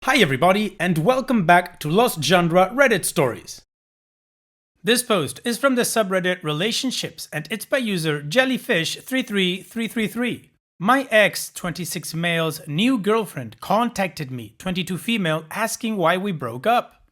Hi everybody, and welcome back to Lost Genre Reddit Stories. This post is from the subreddit Relationships, and it's by user Jellyfish33333. My ex, 26 male's new girlfriend contacted me, 22 female, asking why we broke up.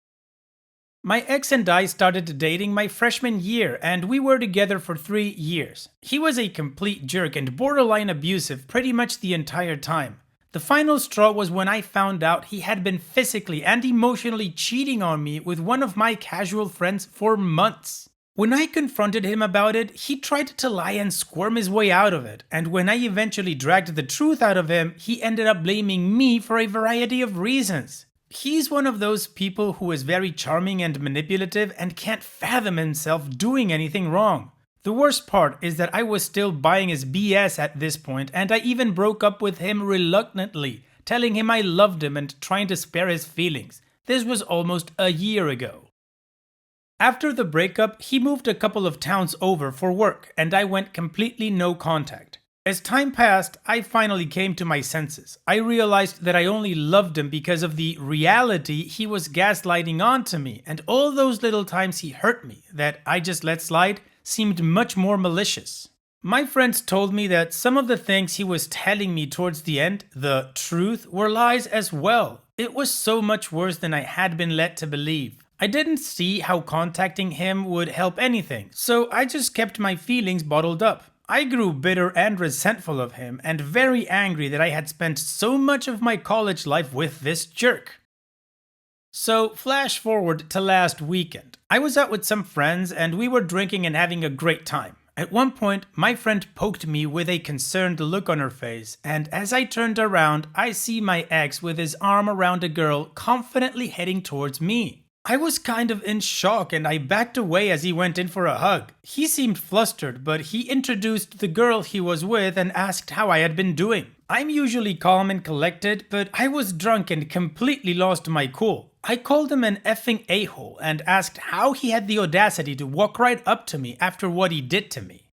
My ex and I started dating my freshman year, and we were together for 3 years. He was a complete jerk and borderline abusive pretty much the entire time. The final straw was when I found out he had been physically and emotionally cheating on me with one of my casual friends for months. When I confronted him about it, he tried to lie and squirm his way out of it, and when I eventually dragged the truth out of him, he ended up blaming me for a variety of reasons. He's one of those people who is very charming and manipulative and can't fathom himself doing anything wrong. The worst part is that I was still buying his BS at this point, and I even broke up with him reluctantly, telling him I loved him and trying to spare his feelings. This was almost a year ago. After the breakup, he moved a couple of towns over for work, and I went completely no contact. As time passed, I finally came to my senses. I realized that I only loved him because of the reality he was gaslighting onto me, and all those little times he hurt me that I just let slide seemed much more malicious. My friends told me that some of the things he was telling me towards the end, the truth, were lies as well. It was so much worse than I had been led to believe. I didn't see how contacting him would help anything, so I just kept my feelings bottled up. I grew bitter and resentful of him, and very angry that I had spent so much of my college life with this jerk. So, flash forward to last weekend. I was out with some friends and we were drinking and having a great time. At one point, my friend poked me with a concerned look on her face, and as I turned around, I see my ex with his arm around a girl confidently heading towards me. I was kind of in shock and I backed away as he went in for a hug. He seemed flustered, but he introduced the girl he was with and asked how I had been doing. I'm usually calm and collected, but I was drunk and completely lost my cool. I called him an effing a-hole and asked how he had the audacity to walk right up to me after what he did to me.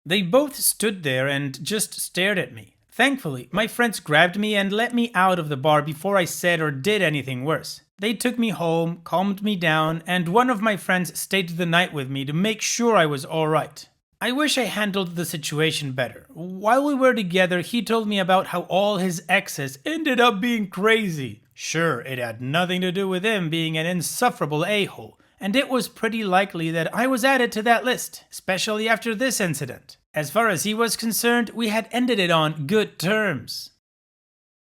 They both stood there and just stared at me. Thankfully, my friends grabbed me and let me out of the bar before I said or did anything worse. They took me home, calmed me down, and one of my friends stayed the night with me to make sure I was alright. I wish I handled the situation better. While we were together, he told me about how all his exes ended up being crazy. Sure, it had nothing to do with him being an insufferable a-hole, and it was pretty likely that I was added to that list, especially after this incident. As far as he was concerned, we had ended it on good terms.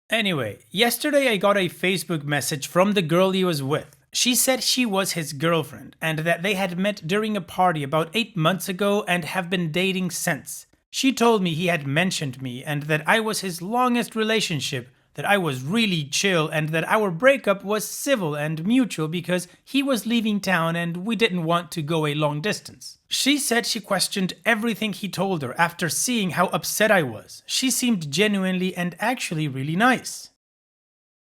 Anyway, yesterday I got a Facebook message from the girl he was with. She said she was his girlfriend, and that they had met during a party about 8 months ago and have been dating since. She told me he had mentioned me and that I was his longest relationship, that I was really chill, and that our breakup was civil and mutual because he was leaving town and we didn't want to go a long distance. She said she questioned everything he told her after seeing how upset I was. She seemed genuinely and actually really nice.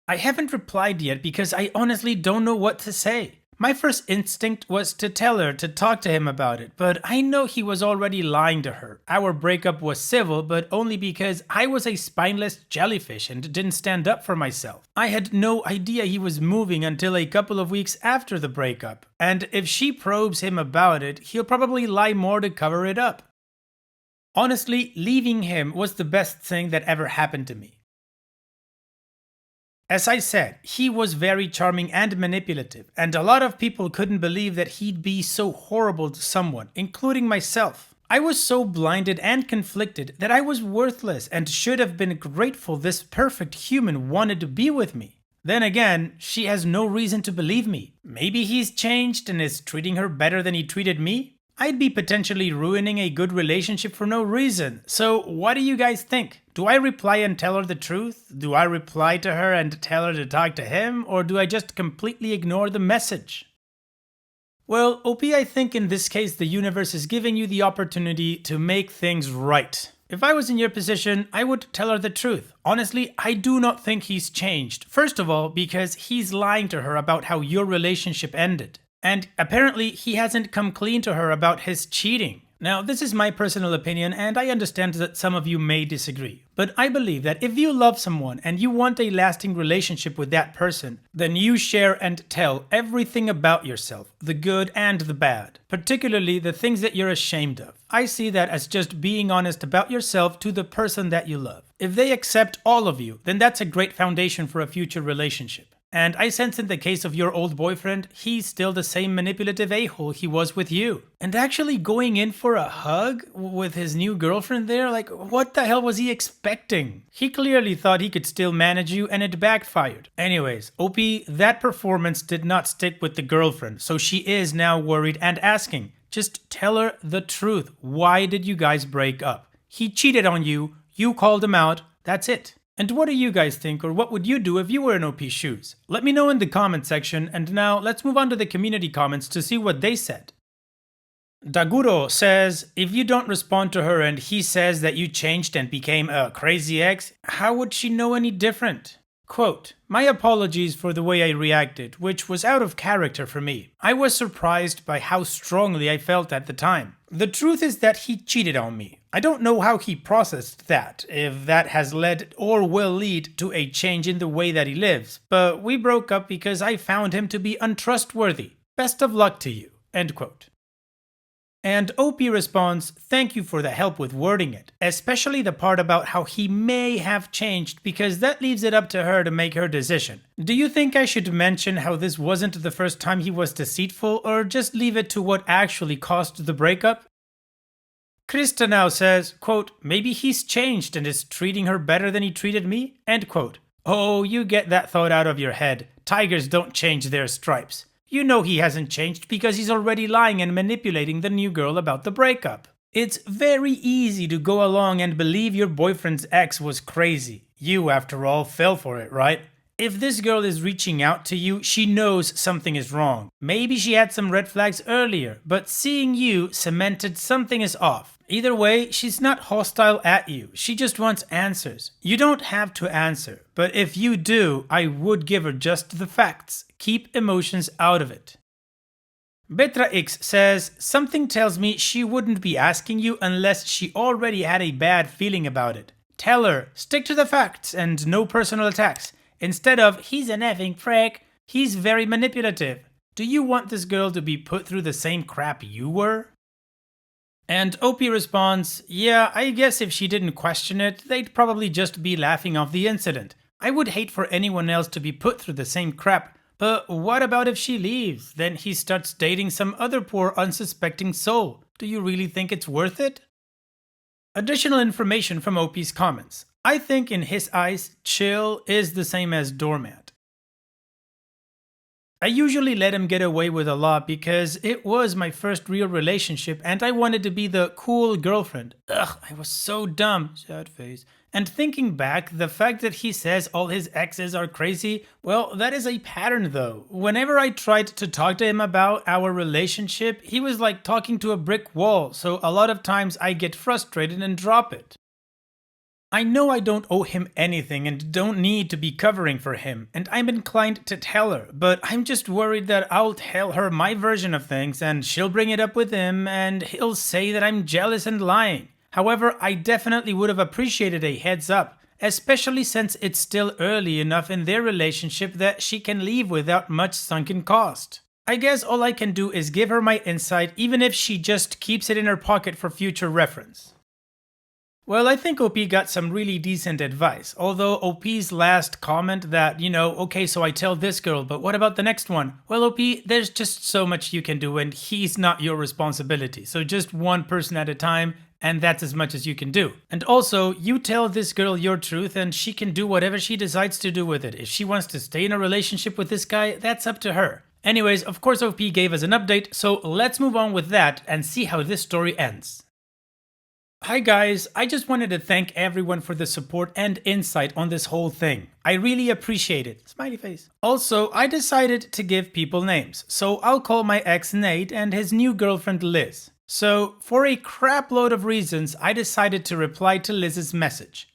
I haven't replied yet because I honestly don't know what to say. My first instinct was to tell her to talk to him about it, but I know he was already lying to her. Our breakup was civil, but only because I was a spineless jellyfish and didn't stand up for myself. I had no idea he was moving until a couple of weeks after the breakup, and if she probes him about it, he'll probably lie more to cover it up. Honestly, leaving him was the best thing that ever happened to me. As I said, he was very charming and manipulative, and a lot of people couldn't believe that he'd be so horrible to someone, including myself. I was so blinded and conflicted that I was worthless and should have been grateful this perfect human wanted to be with me. Then again, she has no reason to believe me. Maybe he's changed and is treating her better than he treated me? I'd be potentially ruining a good relationship for no reason. So what do you guys think? Do I reply and tell her the truth? Do I reply to her and tell her to talk to him? Or do I just completely ignore the message? Well, OP, I think in this case the universe is giving you the opportunity to make things right. If I was in your position, I would tell her the truth. Honestly, I do not think he's changed. First of all, because he's lying to her about how your relationship ended. And apparently he hasn't come clean to her about his cheating. Now, this is my personal opinion, and I understand that some of you may disagree. But I believe that if you love someone and you want a lasting relationship with that person, then you share and tell everything about yourself, the good and the bad, particularly the things that you're ashamed of. I see that as just being honest about yourself to the person that you love. If they accept all of you, then that's a great foundation for a future relationship. And I sense in the case of your old boyfriend, he's still the same manipulative a-hole he was with you. And actually going in for a hug with his new girlfriend there, like what the hell was he expecting? He clearly thought he could still manage you and it backfired. Anyways, OP, that performance did not stick with the girlfriend, so she is now worried and asking. Just tell her the truth. Why did you guys break up? He cheated on you, you called him out, that's it. And what do you guys think, or what would you do if you were in OP's shoes? Let me know in the comment section, and now let's move on to the community comments to see what they said. Daguro says, if you don't respond to her and he says that you changed and became a crazy ex, how would she know any different? Quote, my apologies for the way I reacted, which was out of character for me. I was surprised by how strongly I felt at the time. The truth is that he cheated on me. I don't know how he processed that, if that has led or will lead to a change in the way that he lives, but we broke up because I found him to be untrustworthy. Best of luck to you. End quote. And OP responds, thank you for the help with wording it, especially the part about how he may have changed because that leaves it up to her to make her decision. Do you think I should mention how this wasn't the first time he was deceitful, or just leave it to what actually caused the breakup? Krista now says, quote, maybe he's changed and is treating her better than he treated me? End quote. Oh, you get that thought out of your head. Tigers don't change their stripes. You know he hasn't changed because he's already lying and manipulating the new girl about the breakup. It's very easy to go along and believe your boyfriend's ex was crazy. You, after all, fell for it, right? If this girl is reaching out to you, she knows something is wrong. Maybe she had some red flags earlier, but seeing you cemented something is off. Either way, she's not hostile at you. She just wants answers. You don't have to answer, but if you do, I would give her just the facts. Keep emotions out of it. Betra X says, something tells me she wouldn't be asking you unless she already had a bad feeling about it. Tell her, stick to the facts and no personal attacks. Instead of, he's an effing prick, he's very manipulative. Do you want this girl to be put through the same crap you were? And OP responds, yeah, I guess if she didn't question it, they'd probably just be laughing off the incident. I would hate for anyone else to be put through the same crap. But what about if she leaves? Then he starts dating some other poor unsuspecting soul. Do you really think it's worth it? Additional information from OP's comments. I think in his eyes, chill is the same as doormat. I usually let him get away with a lot because it was my first real relationship and I wanted to be the cool girlfriend. Ugh, I was so dumb. Sad face. And thinking back, the fact that he says all his exes are crazy, well, that is a pattern though. Whenever I tried to talk to him about our relationship, he was like talking to a brick wall, so a lot of times I get frustrated and drop it. I know I don't owe him anything and don't need to be covering for him, and I'm inclined to tell her, but I'm just worried that I'll tell her my version of things and she'll bring it up with him and he'll say that I'm jealous and lying. However, I definitely would have appreciated a heads up, especially since it's still early enough in their relationship that she can leave without much sunken cost. I guess all I can do is give her my insight even if she just keeps it in her pocket for future reference. Well, I think OP got some really decent advice, although OP's last comment that, okay, so I tell this girl, but what about the next one? Well, OP, there's just so much you can do and he's not your responsibility, so just one person at a time, and that's as much as you can do. And also, you tell this girl your truth and she can do whatever she decides to do with it. If she wants to stay in a relationship with this guy, that's up to her. Anyways, of course OP gave us an update, so let's move on with that and see how this story ends. Hi guys, I just wanted to thank everyone for the support and insight on this whole thing. I really appreciate it. Smiley face. Also, I decided to give people names, so I'll call my ex Nate and his new girlfriend Liz. So, for a crap load of reasons, I decided to reply to Liz's message.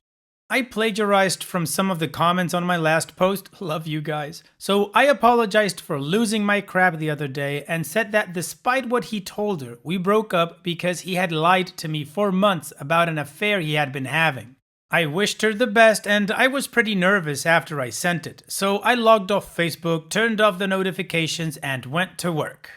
I plagiarized from some of the comments on my last post, love you guys. So I apologized for losing my crap the other day and said that despite what he told her, we broke up because he had lied to me for months about an affair he had been having. I wished her the best and I was pretty nervous after I sent it, so I logged off Facebook, turned off the notifications and went to work.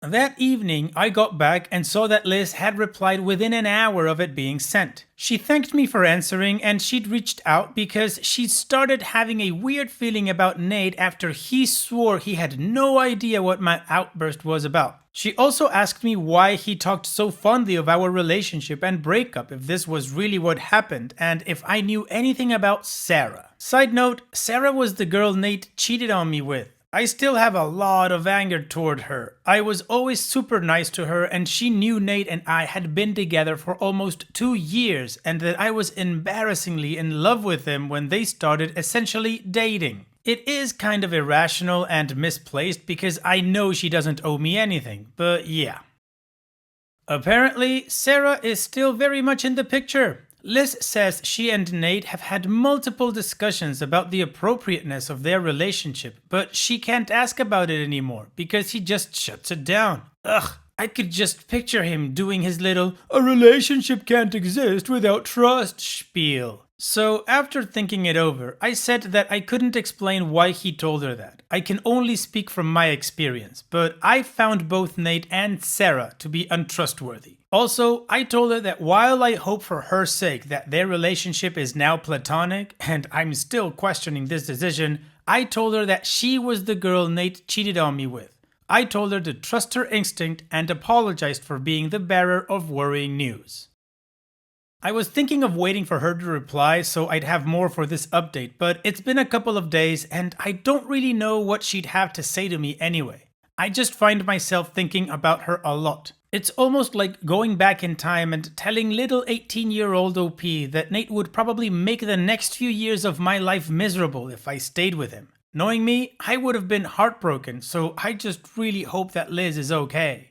That evening, I got back and saw that Liz had replied within an hour of it being sent. She thanked me for answering and she'd reached out because she'd started having a weird feeling about Nate after he swore he had no idea what my outburst was about. She also asked me why he talked so fondly of our relationship and breakup, if this was really what happened, and if I knew anything about Sarah. Side note, Sarah was the girl Nate cheated on me with. I still have a lot of anger toward her. I was always super nice to her and she knew Nate and I had been together for almost 2 years and that I was embarrassingly in love with him when they started essentially dating. It is kind of irrational and misplaced because I know she doesn't owe me anything, but yeah. Apparently, Sarah is still very much in the picture. Liz says she and Nate have had multiple discussions about the appropriateness of their relationship, but she can't ask about it anymore because he just shuts it down. Ugh, I could just picture him doing his little "a relationship can't exist without trust" spiel. So after thinking it over, I said that I couldn't explain why he told her that. I can only speak from my experience, but I found both Nate and Sarah to be untrustworthy. Also, I told her that while I hope for her sake that their relationship is now platonic, and I'm still questioning this decision, I told her that she was the girl Nate cheated on me with. I told her to trust her instinct and apologized for being the bearer of worrying news. I was thinking of waiting for her to reply so I'd have more for this update, but it's been a couple of days and I don't really know what she'd have to say to me anyway. I just find myself thinking about her a lot. It's almost like going back in time and telling little 18-year-old OP that Nate would probably make the next few years of my life miserable if I stayed with him. Knowing me, I would have been heartbroken, so I just really hope that Liz is okay.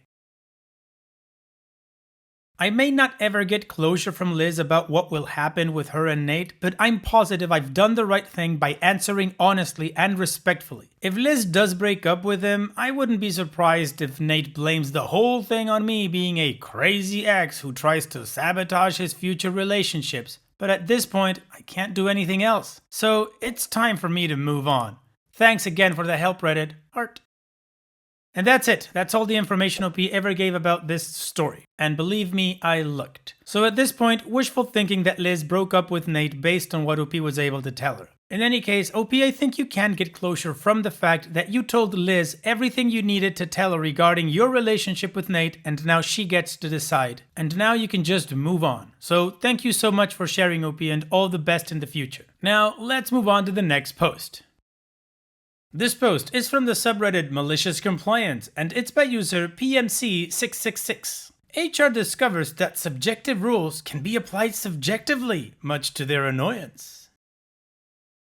I may not ever get closure from Liz about what will happen with her and Nate, but I'm positive I've done the right thing by answering honestly and respectfully. If Liz does break up with him, I wouldn't be surprised if Nate blames the whole thing on me being a crazy ex who tries to sabotage his future relationships. But at this point, I can't do anything else. So it's time for me to move on. Thanks again for the help, Reddit. Heart. And that's it. That's all the information OP ever gave about this story. And believe me, I looked. So at this point, wishful thinking that Liz broke up with Nate based on what OP was able to tell her. In any case, OP, I think you can get closure from the fact that you told Liz everything you needed to tell her regarding your relationship with Nate, and now she gets to decide. And now you can just move on. So thank you so much for sharing, OP, and all the best in the future. Now, let's move on to the next post. This post is from the subreddit Malicious Compliance, and it's by user PMC666. HR discovers that subjective rules can be applied subjectively, much to their annoyance.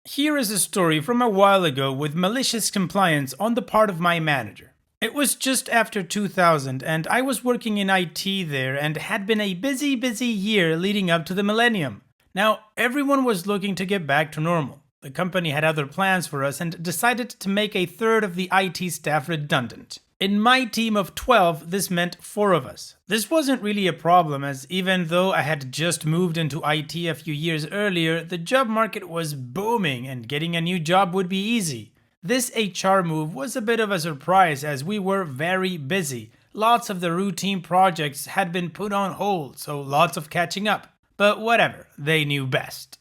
Here is a story from a while ago with malicious compliance on the part of my manager. It was just after 2000 and I was working in IT there and had been a busy year leading up to the millennium. Now, everyone was looking to get back to normal. The company had other plans for us and decided to make a third of the IT staff redundant. In my team of 12, this meant 4 of us. This wasn't really a problem as even though I had just moved into IT a few years earlier, the job market was booming and getting a new job would be easy. This HR move was a bit of a surprise as we were very busy. Lots of the routine projects had been put on hold, so lots of catching up. But whatever, they knew best.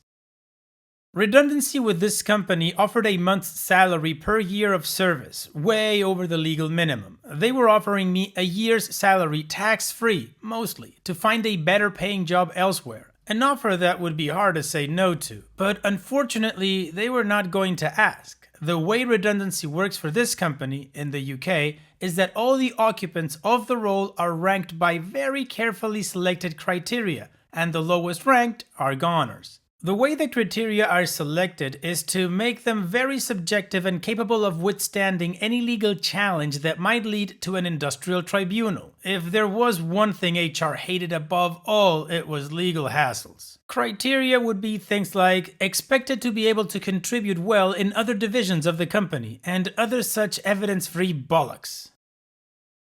Redundancy with this company offered a month's salary per year of service, way over the legal minimum. They were offering me a year's salary tax-free, mostly, to find a better paying job elsewhere. An offer that would be hard to say no to, but unfortunately they were not going to ask. The way redundancy works for this company, in the UK, is that all the occupants of the role are ranked by very carefully selected criteria, and the lowest ranked are goners. The way the criteria are selected is to make them very subjective and capable of withstanding any legal challenge that might lead to an industrial tribunal. If there was one thing HR hated above all, it was legal hassles. Criteria would be things like expected to be able to contribute well in other divisions of the company, and other such evidence-free bollocks.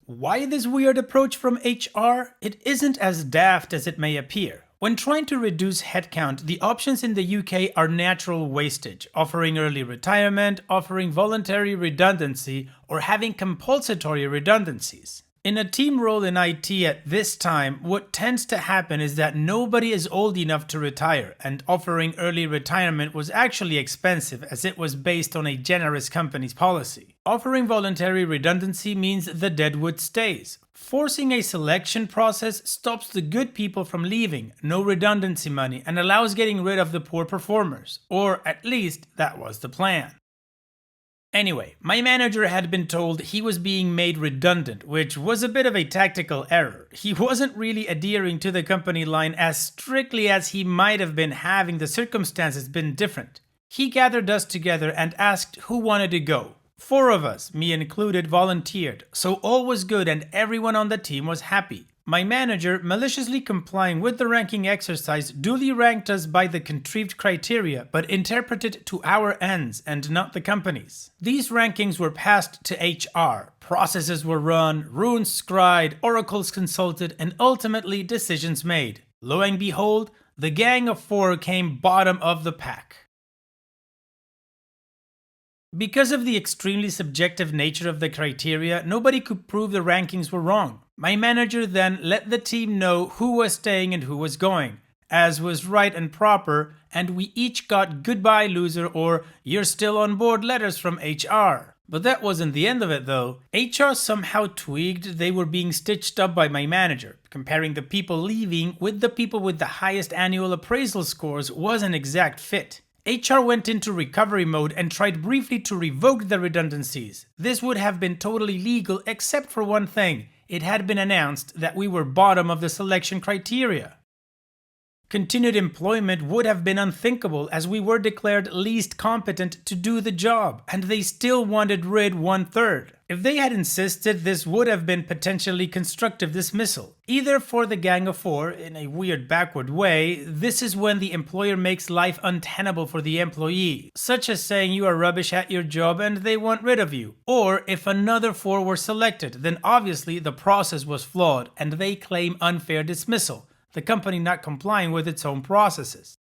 Why this weird approach from HR? It isn't as daft as it may appear. When trying to reduce headcount, the options in the UK are natural wastage, offering early retirement, offering voluntary redundancy, or having compulsory redundancies. In a team role in IT at this time, what tends to happen is that nobody is old enough to retire, and offering early retirement was actually expensive as it was based on a generous company's policy. Offering voluntary redundancy means the deadwood stays. Forcing a selection process stops the good people from leaving, no redundancy money, and allows getting rid of the poor performers. Or at least that was the plan. Anyway, my manager had been told he was being made redundant, which was a bit of a tactical error. He wasn't really adhering to the company line as strictly as he might have been having the circumstances been different. He gathered us together and asked who wanted to go. 4 of us, me included, volunteered, so all was good and everyone on the team was happy. My manager, maliciously complying with the ranking exercise, duly ranked us by the contrived criteria, but interpreted to our ends and not the company's. These rankings were passed to HR, processes were run, runes scried, oracles consulted, and ultimately decisions made. Lo and behold, the gang of 4 came bottom of the pack. Because of the extremely subjective nature of the criteria, nobody could prove the rankings were wrong. My manager then let the team know who was staying and who was going, as was right and proper, and we each got goodbye loser or you're still on board letters from HR. But that wasn't the end of it though. HR somehow twigged they were being stitched up by my manager. Comparing the people leaving with the people with the highest annual appraisal scores was an exact fit. HR went into recovery mode and tried briefly to revoke the redundancies. This would have been totally legal except for one thing. It had been announced that we were bottom of the selection criteria. Continued employment would have been unthinkable as we were declared least competent to do the job, and they still wanted rid 1/3. If they had insisted, this would have been potentially constructive dismissal. Either for the gang of 4, in a weird backward way, this is when the employer makes life untenable for the employee, such as saying you are rubbish at your job and they want rid of you. Or if another 4 were selected, then obviously the process was flawed and they claim unfair dismissal, the company not complying with its own processes.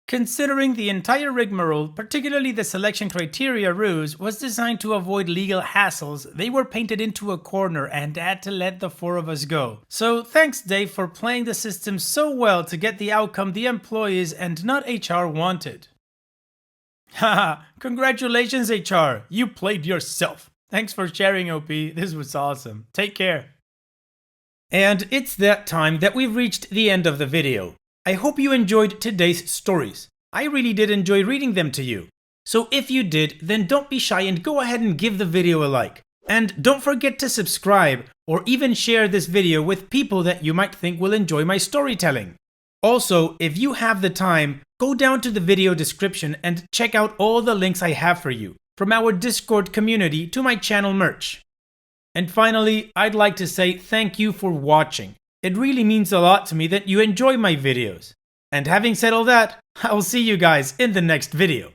Considering the entire rigmarole, particularly the selection criteria ruse, was designed to avoid legal hassles, they were painted into a corner and had to let the 4 of us go. So thanks Dave for playing the system so well to get the outcome the employees and not HR wanted. Haha, congratulations HR, you played yourself. Thanks for sharing OP, this was awesome. Take care. And it's that time that we've reached the end of the video. I hope you enjoyed today's stories. I really did enjoy reading them to you. So if you did, then don't be shy and go ahead and give the video a like. And don't forget to subscribe or even share this video with people that you might think will enjoy my storytelling. Also, if you have the time, go down to the video description and check out all the links I have for you, from our Discord community to my channel merch. And finally, I'd like to say thank you for watching. It really means a lot to me that you enjoy my videos. And having said all that, I'll see you guys in the next video.